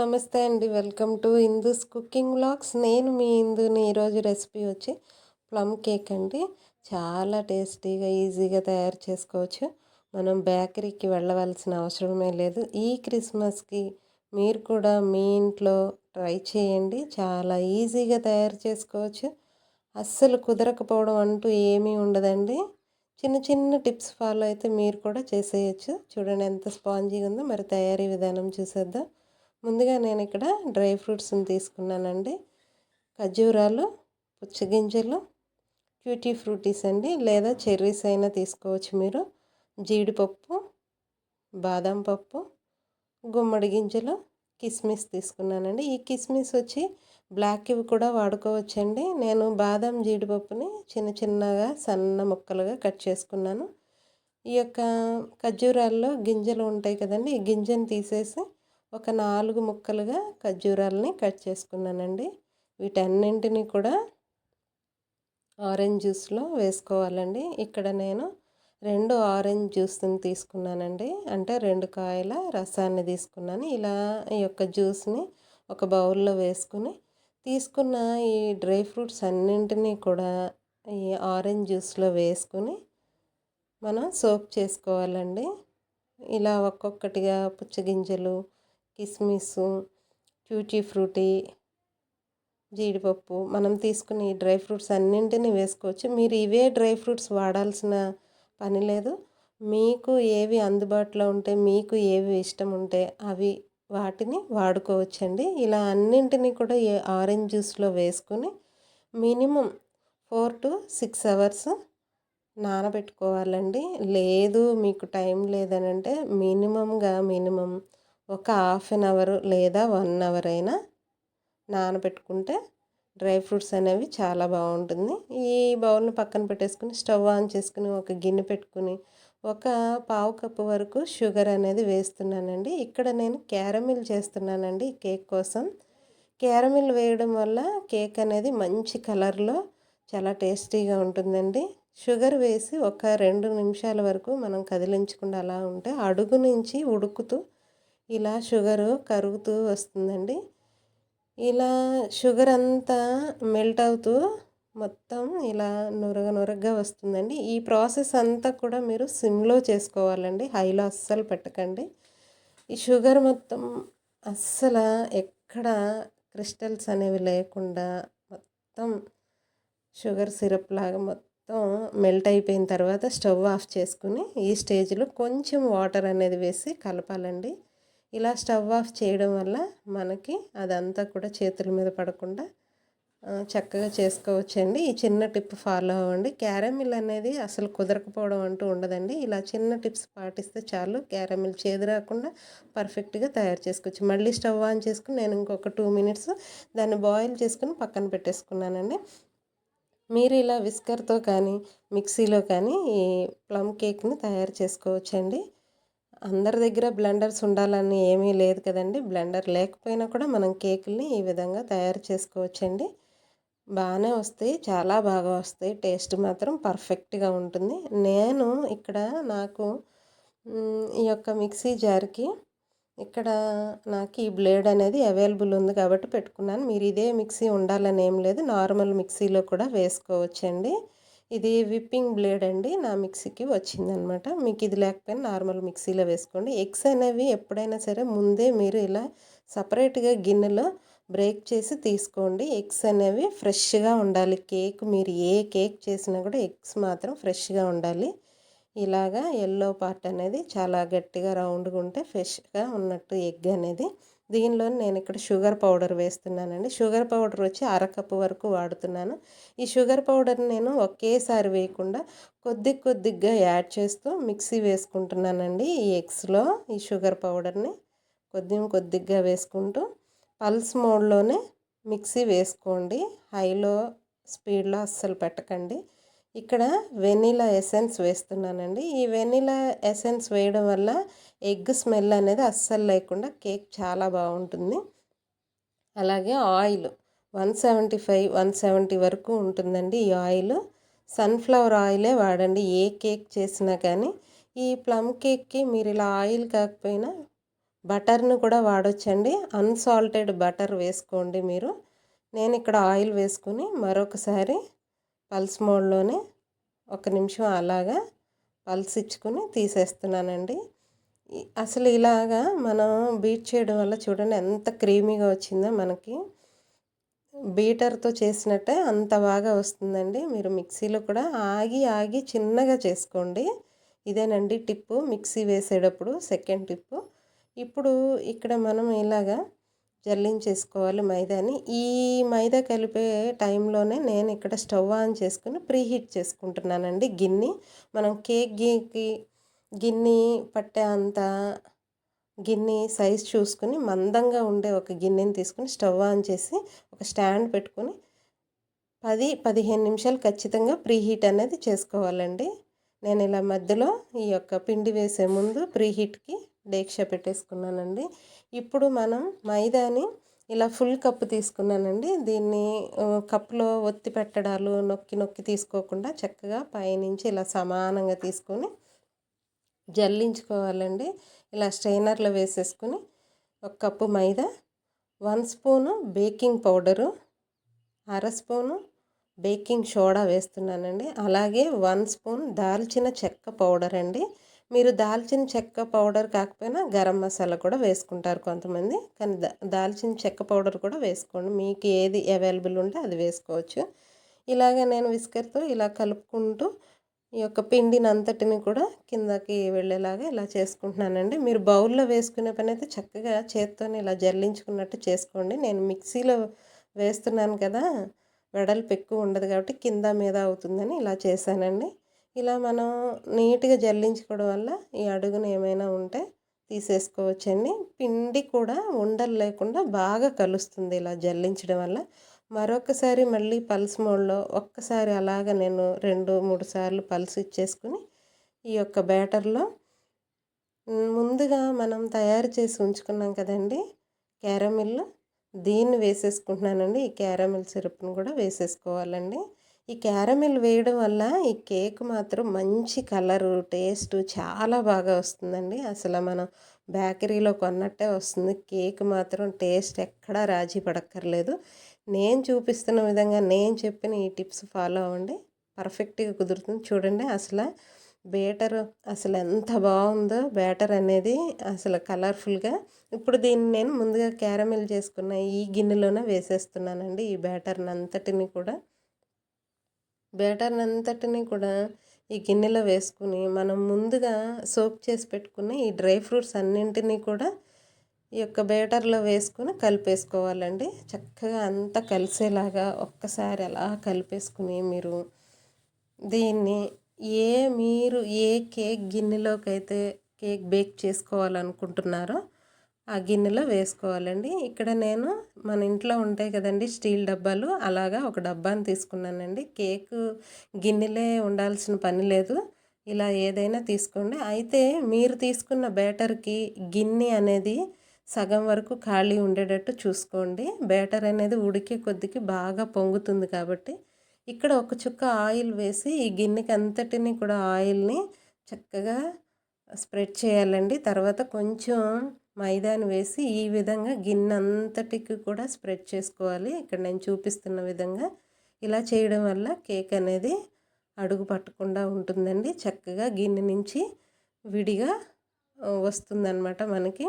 నమస్తే అండి. Welcome to Indu's cooking vlogs. నేను మీ ఇందుని. ఈరోజు రెసిపీ వచ్చి ప్లమ్ కేక్ అండి. చాలా టేస్టీగా, ఈజీగా తయారు చేసుకోవచ్చు. మనం బేకరీకి వెళ్ళవలసిన అవసరమే లేదు. ఈ క్రిస్మస్కి మీరు కూడా మీ ఇంట్లో ట్రై చేయండి. చాలా ఈజీగా తయారు చేసుకోవచ్చు. అస్సలు కుదరకపోవడం అంటూ ఏమీ ఉండదండి. చిన్న చిన్న టిప్స్ ఫాలో అయితే మీరు కూడా చేసేయచ్చు. చూడండి ఎంత స్పాంజీగా ఉందో. మరి తయారీ విధానం చూసేద్దాం. ముందుగా నేను ఇక్కడ డ్రై ఫ్రూట్స్ని తీసుకున్నానండి. ఖర్జూరాలు, పుచ్చగింజలు, ట్యూటీ ఫ్రూటీస్ అండి, లేదా చెర్రీస్ అయినా తీసుకోవచ్చు మీరు. జీడిపప్పు, బాదం పప్పు, గుమ్మడి గింజలు, కిస్మిస్ తీసుకున్నానండి. ఈ కిస్మిస్ వచ్చి బ్లాక్ ఇవి కూడా వాడుకోవచ్చండి. నేను బాదం జీడిపప్పుని చిన్న చిన్నగా సన్న ముక్కలుగా కట్ చేసుకున్నాను. ఈ యొక్క ఖర్జూరాల్లో గింజలు ఉంటాయి కదండి, ఈ గింజను తీసేసి ఒక 4 ముక్కలుగా ఖర్జూరాలని కట్ చేసుకున్నానండి. వీటన్నింటినీ కూడా ఆరెంజ్ జ్యూస్లో వేసుకోవాలండి. ఇక్కడ నేను 2 ఆరెంజ్ జ్యూస్ని తీసుకున్నానండి. అంటే 2 కాయల రసాన్ని తీసుకున్నాను. ఇలా ఈ యొక్క జ్యూస్ని ఒక బౌల్లో వేసుకుని, తీసుకున్న ఈ డ్రై ఫ్రూట్స్ అన్నింటినీ కూడా ఈ ఆరెంజ్ జ్యూస్లో వేసుకుని మనం సోక్ చేసుకోవాలండి. ఇలా ఒక్కొక్కటిగా పుచ్చగింజలు, కిస్మిస్, ట్యూటీ ఫ్రూటీ, జీడిపప్పు, మనం తీసుకుని డ్రై ఫ్రూట్స్ అన్నింటినీ వేసుకోవచ్చు. మీరు ఇవే డ్రై ఫ్రూట్స్ వాడాల్సిన పని లేదు. మీకు ఏవి అందుబాటులో ఉంటే, మీకు ఏవి ఇష్టం ఉంటే అవి వాటిని వాడుకోవచ్చండి. ఇలా అన్నింటినీ కూడా ఆరెంజ్ జ్యూస్లో వేసుకొని మినిమం 4 to 6 అవర్స్ నానబెట్టుకోవాలండి. లేదు మీకు టైం లేదనంటే మినిమం ఒక హాఫ్ అన్ అవర్ లేదా 1 అవర్ అయినా నానబెట్టుకుంటే డ్రై ఫ్రూట్స్ అనేవి చాలా బాగుంటుంది. ఈ బౌల్ని పక్కన పెట్టేసుకుని స్టవ్ ఆన్ చేసుకుని ఒక గిన్నె పెట్టుకుని ఒక పావు కప్పు వరకు షుగర్ అనేది వేస్తున్నానండి. ఇక్కడ నేను క్యారమిల్ చేస్తున్నానండి ఈ కేక్ కోసం. క్యారమిల్ వేయడం వల్ల కేక్ అనేది మంచి కలర్లో చాలా టేస్టీగా ఉంటుందండి. షుగర్ వేసి ఒక 2 నిమిషాల వరకు మనం కదిలించకుండా అలా ఉంటే అడుగు నుంచి ఉడుకుతూ ఇలా షుగరు కరుగుతూ వస్తుందండి. ఇలా షుగర్ అంతా మెల్ట్ అవుతూ మొత్తం ఇలా నురగగా వస్తుందండి. ఈ ప్రాసెస్ అంతా కూడా మీరు సిమ్లో చేసుకోవాలండి, హైలో అస్సలు పెట్టకండి. ఈ షుగర్ మొత్తం అస్సలు ఎక్కడ క్రిస్టల్స్ అనేవి లేకుండా మొత్తం షుగర్ సిరప్ లాగా మొత్తం మెల్ట్ అయిపోయిన తర్వాత స్టవ్ ఆఫ్ చేసుకుని ఈ స్టేజ్లో కొంచెం వాటర్ అనేది వేసి కలపాలండి. ఇలా స్టవ్ ఆఫ్ చేయడం వల్ల మనకి అదంతా కూడా చేతుల మీద పడకుండా చక్కగా చేసుకోవచ్చండి. ఈ చిన్న టిప్ ఫాలో అవ్వండి. క్యారమిల్ అనేది అసలు కుదరకపోవడం అంటూ ఉండదండి. ఇలా చిన్న టిప్స్ పాటిస్తే చాలు, క్యారమిల్ చేదు రాకుండా పర్ఫెక్ట్గా తయారు చేసుకోవచ్చు. మళ్ళీ స్టవ్ ఆన్ చేసుకుని నేను ఇంకొక 2 మినిట్స్ దాన్ని బాయిల్ చేసుకుని పక్కన పెట్టేసుకున్నానండి. మీరు ఇలా విస్కర్తో కానీ మిక్సీలో కానీ ఈ ప్లమ్ కేక్ని తయారు చేసుకోవచ్చండి. అందరి దగ్గర బ్లెండర్స్ ఉండాలని ఏమీ లేదు కదండి. బ్లెండర్ లేకపోయినా కూడా మనం కేకుల్ని ఈ విధంగా తయారు చేసుకోవచ్చండి. బాగానే వస్తాయి, చాలా బాగా వస్తాయి. టేస్ట్ మాత్రం పర్ఫెక్ట్గా ఉంటుంది. నేను ఇక్కడ నాకు ఈ యొక్క మిక్సీ జార్కి ఇక్కడ నాకు ఈ బ్లేడ్ అనేది అవైలబుల్ ఉంది కాబట్టి పెట్టుకున్నాను. మీరు ఇదే మిక్సీ ఉండాలని ఏం లేదు, నార్మల్ మిక్సీలో కూడా వేసుకోవచ్చండి. ఇది విప్పింగ్ బ్లేడ్ అండి, నా మిక్సీకి వచ్చిందనమాట. మీకు ఇది లేకపోయినా నార్మల్ మిక్సీలో వేసుకోండి. ఎగ్స్ అనేవి ఎప్పుడైనా సరే ముందే మీరు ఇలా సపరేట్గా గిన్నెలో బ్రేక్ చేసి తీసుకోండి. ఎగ్స్ అనేవి ఫ్రెష్గా ఉండాలి. మీరు ఏ కేక్ చేసినా కూడా ఎగ్స్ మాత్రం ఫ్రెష్గా ఉండాలి. ఇలాగా ఎల్లో పార్ట్ అనేది చాలా గట్టిగా రౌండ్గా ఉంటే ఫ్రెష్గా ఉన్నట్టు ఎగ్ అనేది. దీనిలో నేను ఇక్కడ షుగర్ పౌడర్ వేస్తున్నానండి. షుగర్ పౌడర్ వచ్చి అరకప్పు వరకు వాడుతున్నాను. ఈ షుగర్ పౌడర్ నేను ఒకేసారి వేయకుండా కొద్దిగా యాడ్ చేస్తూ మిక్సీ వేసుకుంటున్నానండి. ఈ ఎగ్స్లో ఈ షుగర్ పౌడర్ని కొద్దిగా వేసుకుంటూ పల్స్ మోడ్లోనే మిక్సీ వేసుకోండి. హైలో స్పీడ్లో అస్సలు పెట్టకండి. ఇక్కడ వెనీలా ఎసెన్స్ వేస్తున్నానండి. ఈ వెనీలా ఎసెన్స్ వేయడం వల్ల ఎగ్ స్మెల్ అనేది అస్సలు లేకుండా కేక్ చాలా బాగుంటుంది. అలాగే ఆయిల్ 170 వరకు ఉంటుందండి ఈ ఆయిల్. సన్ఫ్లవర్ ఆయిలే వాడండి ఏ కేక్ చేసినా కానీ. ఈ ప్లమ్ కేక్కి మీరు ఇలా ఆయిల్ కాకపోయినా బటర్‌ని కూడా వాడొచ్చండి. అన్‌సాల్టెడ్ బటర్ వేసుకోండి మీరు. నేను ఇక్కడ ఆయిల్ వేసుకొని మరొకసారి పల్స్ మోడ్‌లోనే ఒక నిమిషం అలాగా పల్స్ ఇచ్చుకొని తీసేస్తున్నానండి. అసలు ఇలాగా మనం బీట్ చేయడం వల్ల చూడండి ఎంత క్రీమీగా వచ్చిందో మనకి. బీటర్‌తో చేసినట్టే అంత బాగా వస్తుందండి. మీరు మిక్సీలో కూడా ఆగి, ఆగి చిన్నగా చేసుకోండి. ఇదేనండి టిప్పు మిక్సీ వేసేటప్పుడు సెకండ్ టిప్పు. ఇప్పుడు ఇక్కడ మనం ఇలాగా జల్లించేసుకోవాలి మైదాని. ఈ మైదా కలిపే టైంలోనే నేను ఇక్కడ స్టవ్ ఆన్ చేసుకొని ప్రీహీట్ చేసుకుంటున్నానండి గిన్నె. మనం కేక్‌కి గిన్నె పట్టే అంత గిన్నె సైజ్ చూసుకొని మందంగా ఉండే ఒక గిన్నెని తీసుకొని స్టవ్ ఆన్ చేసి ఒక స్టాండ్ పెట్టుకొని 15 నిమిషాలు ఖచ్చితంగా ప్రీహీట్ అనేది చేసుకోవాలండి. నేను ఇలా మధ్యలో ఈ యొక్క పిండి వేసే ముందు ప్రీహీట్‌కి డేక్షా పెట్టేసుకున్నానండి. ఇప్పుడు మనం మైదాని ఇలా ఫుల్ కప్పు తీసుకున్నానండి. దీన్ని కప్పులో ఒత్తి పెట్టడాలు నొక్కి నొక్కి తీసుకోకుండా చక్కగా పైనుంచి ఇలా సమానంగా తీసుకొని జల్లించుకోవాలండి. ఇలా స్ట్రైనర్‌లో వేసేసుకొని ఒక కప్పు మైదా, 1 స్పూను బేకింగ్ పౌడరు, అర స్పూను బేకింగ్ సోడా వేస్తున్నానండి. అలాగే 1 స్పూన్ దాల్చిన చెక్క పౌడర్ అండి. మీరు దాల్చిన చెక్క పౌడర్ కాకపోయినా గరం మసాలా కూడా వేసుకుంటారు కొంతమంది. కానీ దాల్చిన చెక్క పౌడర్ కూడా వేసుకోండి. మీకు ఏది అవైలబుల్ ఉంటే అది వేసుకోవచ్చు. ఇలాగ నేను విస్కర్‌తో ఇలా కలుపుకుంటూ ఈ యొక్క పిండిని అంతటిని కూడా కిందకి వెళ్ళేలాగా ఇలా చేసుకుంటున్నానండి. మీరు బౌల్‌లో వేసుకునే పనైతే చక్కగా చేత్తోని ఇలా జల్లించుకున్నట్టు చేసుకోండి. నేను మిక్సీలో వేస్తున్నాను కదా! వెడల్పు ఎక్కువ ఉండదు కాబట్టి కింద మీద అవుతుందని ఇలా చేశానండి. ఇలా మనం నీట్‌గా జల్లించుకోవడం వల్ల ఈ అడుగున ఏమైనా ఉంటే తీసేసుకోవచ్చండి. పిండి కూడా ఉండలు లేకుండా బాగా కలుస్తుంది ఇలా జల్లించడం వల్ల. మరొకసారి మళ్ళీ పల్స్ మోడ్‌లో ఒక్కసారి అలాగ నేను 2, 3 సార్లు పల్స్ ఇచ్చేసుకొని ఈ యొక్క బ్యాటర్‌లో ముందుగా మనం తయారు చేసి ఉంచుకున్నాం కదండీ క్యారమిల్, దీన్ని వేసేసుకుంటున్నానండి. ఈ క్యారమిల్ సిరప్‌ని కూడా వేసేసుకోవాలండి. ఈ క్యారమిల్ వేయడం వల్ల ఈ కేక్ మాత్రం మంచి కలరు, టేస్టు చాలా బాగా వస్తుందండి. అసలు మనం బేకరీలో కొన్నట్టే వస్తుంది. కేక్ మాత్రం టేస్ట్ ఎక్కడా రాజీ పడక్కర్లేదు. నేను చూపిస్తున్న విధంగా నేను చెప్పిన ఈ టిప్స్ ఫాలో అవ్వండి. పర్ఫెక్ట్‌గా కుదురుతుంది. చూడండి బేటర్ అసలు ఎంత బాగుందో బ్యాటర్ అనేది అసలు కలర్ఫుల్‌గా. ఇప్పుడు దీన్ని నేను ముందుగా క్యారమిల్ చేసుకున్న ఈ గిన్నెలోనే వేసేస్తున్నానండి. ఈ బ్యాటర్‌నంతటిని కూడా ఈ గిన్నెలో వేసుకుని మనం ముందుగా సోక్ చేసి పెట్టుకున్న ఈ డ్రై ఫ్రూట్స్ అన్నింటినీ కూడా ఈ యొక్క బ్యాటర్‌లో వేసుకొని కలిపేసుకోవాలండి. చక్కగా అంతా కలిసేలాగా ఒక్కసారి అలా కలిపేసుకుని మీరు దీన్ని మీరు ఏ కేక్ గిన్నెలోకైతే కేక్ బేక్ చేసుకోవాలనుకుంటున్నారో ఆ గిన్నెలో వేసుకోవాలండి. ఇక్కడ నేను మన ఇంట్లో ఉంటాయి కదండీ స్టీల్ డబ్బాలు, అలాగా ఒక డబ్బాని తీసుకున్నానండి. కేకు గిన్నెలే ఉండాల్సిన పని లేదు. ఇలా ఏదైనా తీసుకోండి. అయితే మీరు తీసుకున్న బ్యాటర్‌కి గిన్నె అనేది సగం వరకు ఖాళీ ఉండేటట్టు చూసుకోండి. బ్యాటర్ అనేది ఉడికే కొద్దికి బాగా పొంగుతుంది కాబట్టి ఇక్కడ ఒక చుక్క ఆయిల్ వేసి ఈ గిన్నెకి అంతటిని కూడా ఆయిల్ని చక్కగా స్ప్రెడ్ చేయాలండి. తర్వాత కొంచెం మైదాని వేసి ఈ విధంగా గిన్నె అంతటికి కూడా స్ప్రెడ్ చేసుకోవాలి. ఇక్కడ నేను చూపిస్తున్న విధంగా ఇలా చేయడం వల్ల కేక్ అనేది అడుగు పట్టకుండా ఉంటుందండి. చక్కగా గిన్నె నుంచి విడిగా వస్తుందన్నమాట మనకి.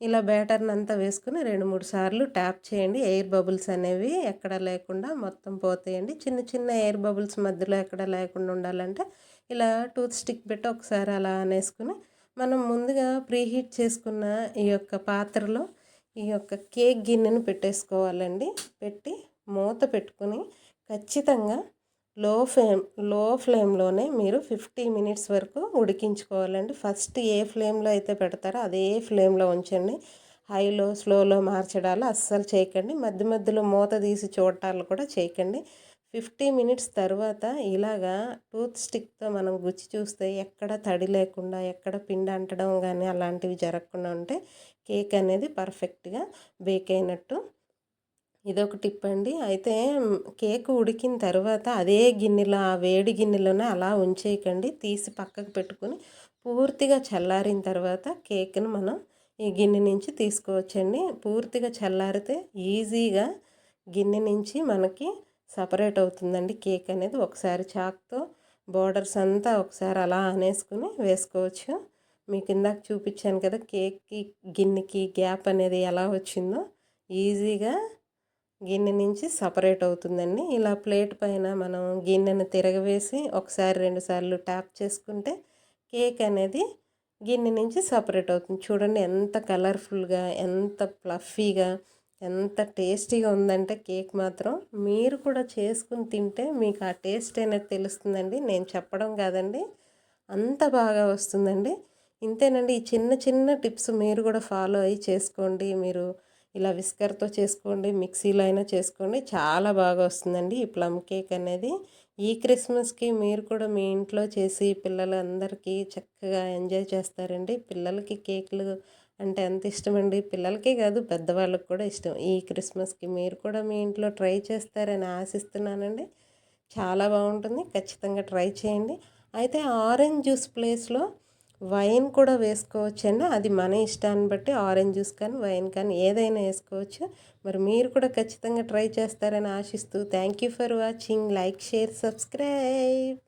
ఇలా బ్యాటర్ని అంతా వేసుకుని 2, 3 సార్లు ట్యాప్ చేయండి. ఎయిర్ బబుల్స్ అనేవి ఎక్కడ లేకుండా మొత్తం పోతాయండి. చిన్న చిన్న ఎయిర్ బబుల్స్ మధ్యలో ఎక్కడ లేకుండా ఉండాలంటే ఇలా టూత్ స్టిక్ పెట్టి ఒకసారి అలా అనేసుకుని మనం ముందుగా ప్రీహీట్ చేసుకున్న ఈ యొక్క పాత్రలో ఈ యొక్క కేక్ గిన్నెను పెట్టేసుకోవాలండి. పెట్టి మూత పెట్టుకుని ఖచ్చితంగా లో ఫ్లేమ్లోనే మీరు 50 మినిట్స్ వరకు ఉడికించుకోవాలండి. ఫస్ట్ ఏ ఫ్లేమ్లో అయితే పెడతారో అదే ఫ్లేమ్లో ఉంచండి. హైలో స్లోలో మార్చడాలు అస్సలు చేయకండి. మధ్య మధ్యలో మూత తీసి చూడటాలు కూడా చేయకండి. 50 మినిట్స్ తర్వాత ఇలాగా టూత్ స్టిక్తో మనం గుచ్చి చూస్తే ఎక్కడ తడి లేకుండా ఎక్కడ పిండి అంటడం కానీ అలాంటివి జరగకుండా ఉంటే కేక్ అనేది పర్ఫెక్ట్గా బేక్ అయినట్టు. ఇదొక టిప్ అండి. అయితే కేక్ ఉడికిన తర్వాత అదే గిన్నెలో ఆ వేడి గిన్నెలోనే అలా ఉంచేయకండి. తీసి పక్కకు పెట్టుకొని పూర్తిగా చల్లారిన తర్వాత కేక్‌ని మనం ఈ గిన్నె నుంచి తీసుకోవచ్చండి. పూర్తిగా చల్లారితే ఈజీగా గిన్నె నుంచి మనకి సపరేట్ అవుతుందండి కేక్ అనేది. ఒకసారి చాక్‌తో బోర్డర్స్ అంతా ఒకసారి అలా అనేసుకుని వేసుకోవచ్చు. మీకు ఇందాక చూపించాను కదా కేక్‌కి గిన్నెకి గ్యాప్ అనేది ఎలా వచ్చిందో ఈజీగా గిన్నె నుంచి సపరేట్ అవుతుందండి. ఇలా ప్లేట్ పైన మనం గిన్నెను తిరగవేసి ఒకసారి 2 సార్లు ట్యాప్ చేసుకుంటే కేక్ అనేది గిన్నె నుంచి సపరేట్ అవుతుంది. చూడండి ఎంత కలర్ఫుల్‌గా, ఎంత ఫ్లఫీగా, ఎంత టేస్టీగా ఉందంటే కేక్ మాత్రం. మీరు కూడా చేసుకుని తింటే మీకు ఆ టేస్ట్ అనేది తెలుస్తుందండి. నేను చెప్పడం కాదండి. అంత బాగా వస్తుందండి. ఇంతేనండి. ఈ చిన్న చిన్న టిప్స్ మీరు కూడా ఫాలో అయ్యి చేసుకోండి. మీరు ఇలా విస్కర్‌తో చేసుకోండి, మిక్సీలో అయినా చేసుకోండి. చాలా బాగా వస్తుందండి ఈ ప్లమ్ కేక్ అనేది. ఈ క్రిస్మస్‌కి మీరు కూడా మీ ఇంట్లో చేసి పిల్లలందరికీ చక్కగా ఎంజాయ్ చేస్తారండి. పిల్లలకి కేకులు అంటే ఎంత ఇష్టమండి. పిల్లలకే కాదు పెద్దవాళ్ళకి కూడా ఇష్టం. ఈ క్రిస్మస్‌కి మీరు కూడా మీ ఇంట్లో ట్రై చేస్తారని ఆశిస్తున్నానండి. చాలా బాగుంటుంది. ఖచ్చితంగా ట్రై చేయండి. అయితే ఆరెంజ్ జ్యూస్ ప్లేస్‌లో వైన్ కూడా వేసుకోవచ్చండి. అది మన ఇష్టాన్ని బట్టి ఆరెంజ్ జ్యూస్ కానీ, వైన్ కానీ ఏదైనా వేసుకోవచ్చు. మరి మీరు కూడా ఖచ్చితంగా ట్రై చేస్తారని ఆశిస్తూ thank you for watching. Like, share, subscribe.